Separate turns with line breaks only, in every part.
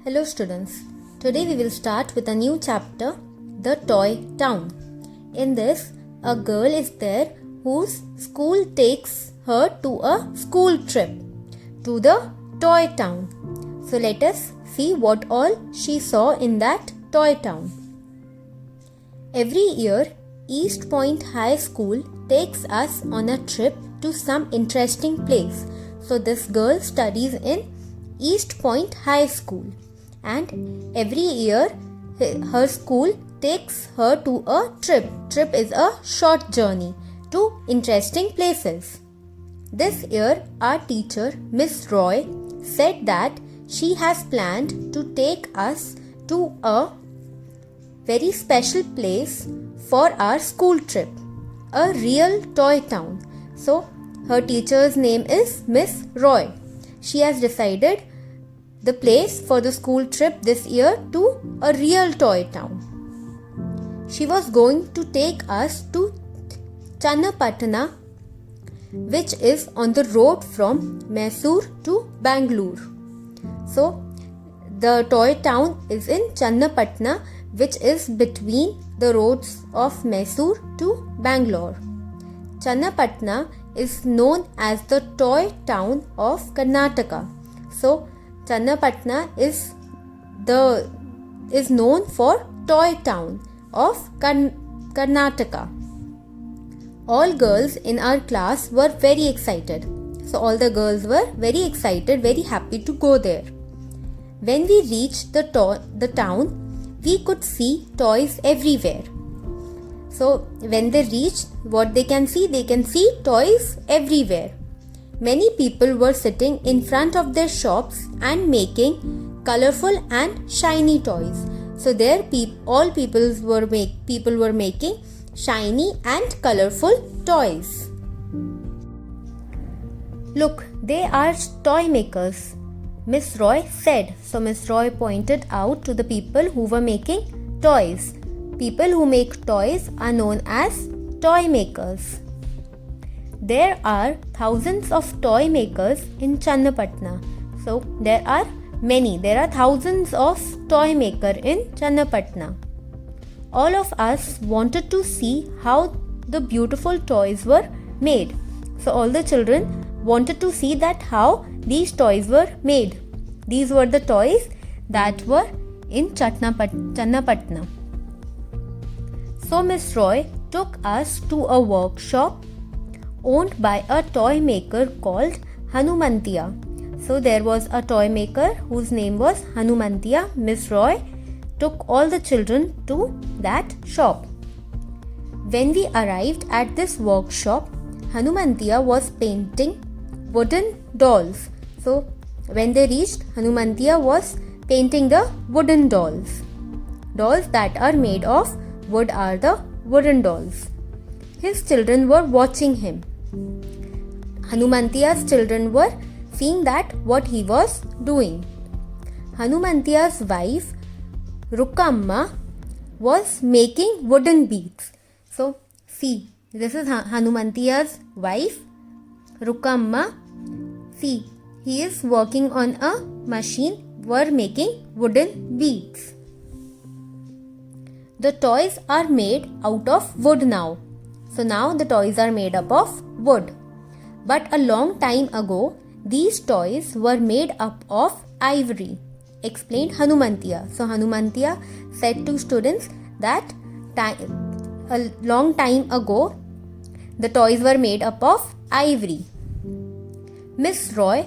Hello students, today we will start with a new chapter, The Toy Town. In this, a girl is there whose school takes her to a school trip to the toy town. So let us see what all she saw in that toy town. Every year, East Point High School takes us on a trip to some interesting place. So this girl studies in East Point High School, and every year her school takes her to a trip. Trip is a short journey to interesting places. This year our teacher Miss Roy said that she has planned to take us to a very special place for our school trip, a real toy town. So her teacher's name is Miss Roy. She has decided the place for the school trip this year to a real toy town. She was going to take us to Channapatna, which is on the road from Mysore to Bangalore. So the toy town is in Channapatna, which is between the roads of Mysore to Bangalore. Channapatna is known as the toy town of Karnataka. So Channapatna is known for toy town of Karnataka. All girls in our class were very excited. So all the girls were very excited, very happy to go there. When we reached the town, we could see toys everywhere. So when they reached, what they can see toys everywhere. Many people were sitting in front of their shops and making colorful and shiny toys. So there people were making shiny and colorful toys. Look, they are toy makers, Miss Roy said. So Miss Roy pointed out to the people who were making toys. People who make toys are known as toy makers. There are thousands of toy makers in Channapatna. So there are thousands of toy makers in Channapatna. All of us wanted to see how the beautiful toys were made. So all the children wanted to see that how these toys were made. These were the toys that were in Channapatna. So Miss Roy took us to a workshop owned by a toy maker called Hanumantiya. So there was a toy maker whose name was Hanumantiya. Miss Roy took all the children to that shop. When we arrived at this workshop, Hanumantiya was painting wooden dolls. So when they reached, Hanumantiya was painting the wooden dolls. Dolls that are made of wood are the wooden dolls. His children were watching him. Hanumantiya's children were seeing that what he was doing. Hanumantiya's wife Rukamma was making wooden beads. So see, this is Hanumantiya's wife Rukamma. See, he is working on a machine for making wooden beads. The toys are made out of wood now. So now the toys are made up of wood. But a long time ago, these toys were made up of ivory, explained Hanumantiya. So Hanumantiya said to students that a long time ago, the toys were made up of ivory. Miss Roy,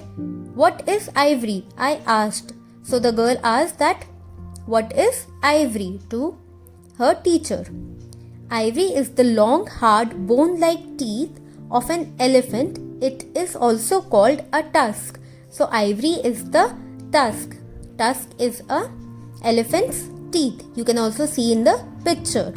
what is ivory? I asked. So the girl asked that what is ivory to her teacher. Ivory is the long, hard, bone-like teeth of an elephant. It is also called a tusk. So ivory is the tusk. Tusk is a elephant's teeth. You can also see in the picture.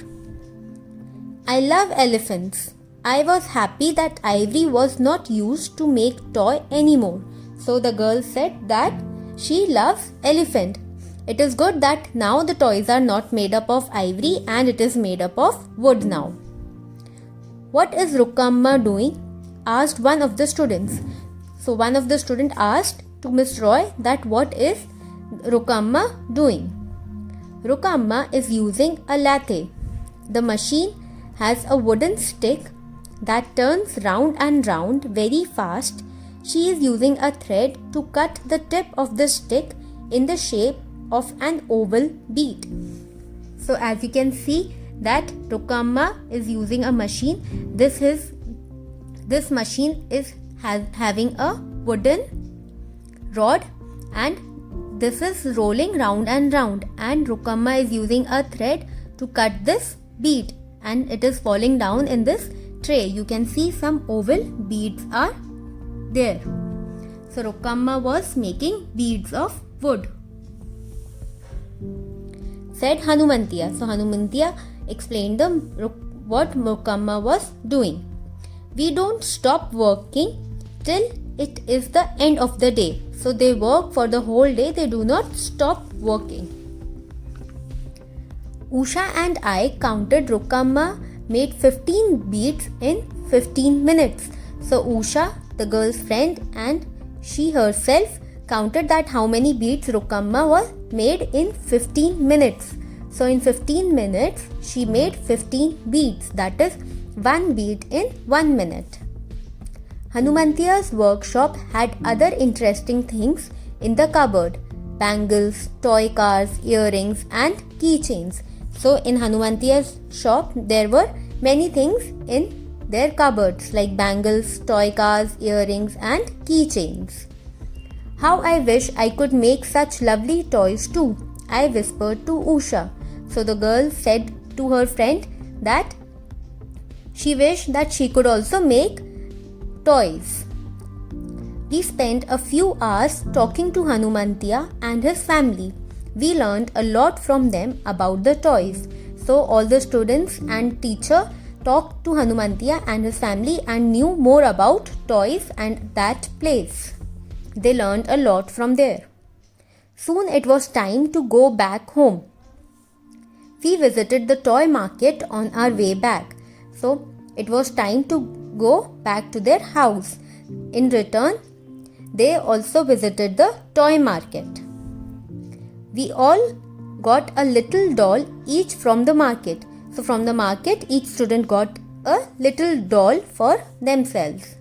I love elephants. I was happy that ivory was not used to make toy anymore. So the girl said that she loves elephant. It is good that now the toys are not made up of ivory and it is made up of wood now. What is Rukamma doing? Asked one of the students. So one of the students asked to Miss Roy that what is Rukamma doing? Rukamma is using a lathe. The machine has a wooden stick that turns round and round very fast. She is using a thread to cut the tip of the stick in the shape of an oval bead. So as you can see that Rukamma is using a machine. This machine is having a wooden rod, and this is rolling round and round, and Rukamma is using a thread to cut this bead, and it is falling down in this tray. You can see some oval beads are there. So Rukamma was making beads of wood. Said Hanumantiya. So Hanumantiya explained what Rukamma was doing. We don't stop working till it is the end of the day. So they work for the whole day. They do not stop working. Usha and I counted Rukamma made 15 beads in 15 minutes. So Usha, the girl's friend, and she herself counted that how many beads Rukamma was made in 15 minutes. So in 15 minutes, she made 15 beads. That is 1 bead in 1 minute. Hanumantiya's workshop had other interesting things in the cupboard. Bangles, toy cars, earrings and keychains. So in Hanumantiya's shop, there were many things in their cupboards like bangles, toy cars, earrings and keychains. How I wish I could make such lovely toys too, I whispered to Usha. So the girl said to her friend that she wished that she could also make toys. We spent a few hours talking to Hanumantiya and his family. We learned a lot from them about the toys. So all the students and teacher talked to Hanumantiya and his family and knew more about toys and that place. They learned a lot from there. Soon it was time to go back home. We visited the toy market on our way back. So it was time to go back to their house. In return, they also visited the toy market. We all got a little doll each from the market. So from the market, each student got a little doll for themselves.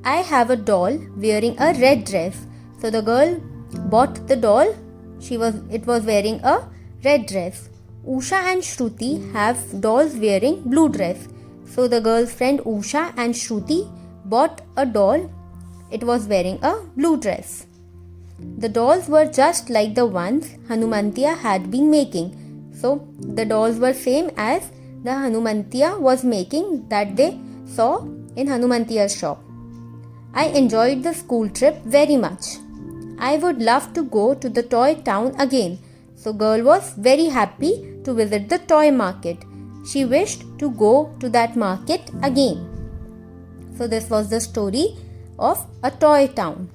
I have a doll wearing a red dress. So the girl bought the doll. It was wearing a red dress. Usha and Shruti have dolls wearing blue dress. So the girl's friend Usha and Shruti bought a doll. It was wearing a blue dress. The dolls were just like the ones Hanumantiya had been making. So the dolls were same as the Hanumantiya was making that they saw in Hanumantiya's shop. I enjoyed the school trip very much. I would love to go to the toy town again. So girl was very happy to visit the toy market. She wished to go to that market again. So this was the story of a toy town.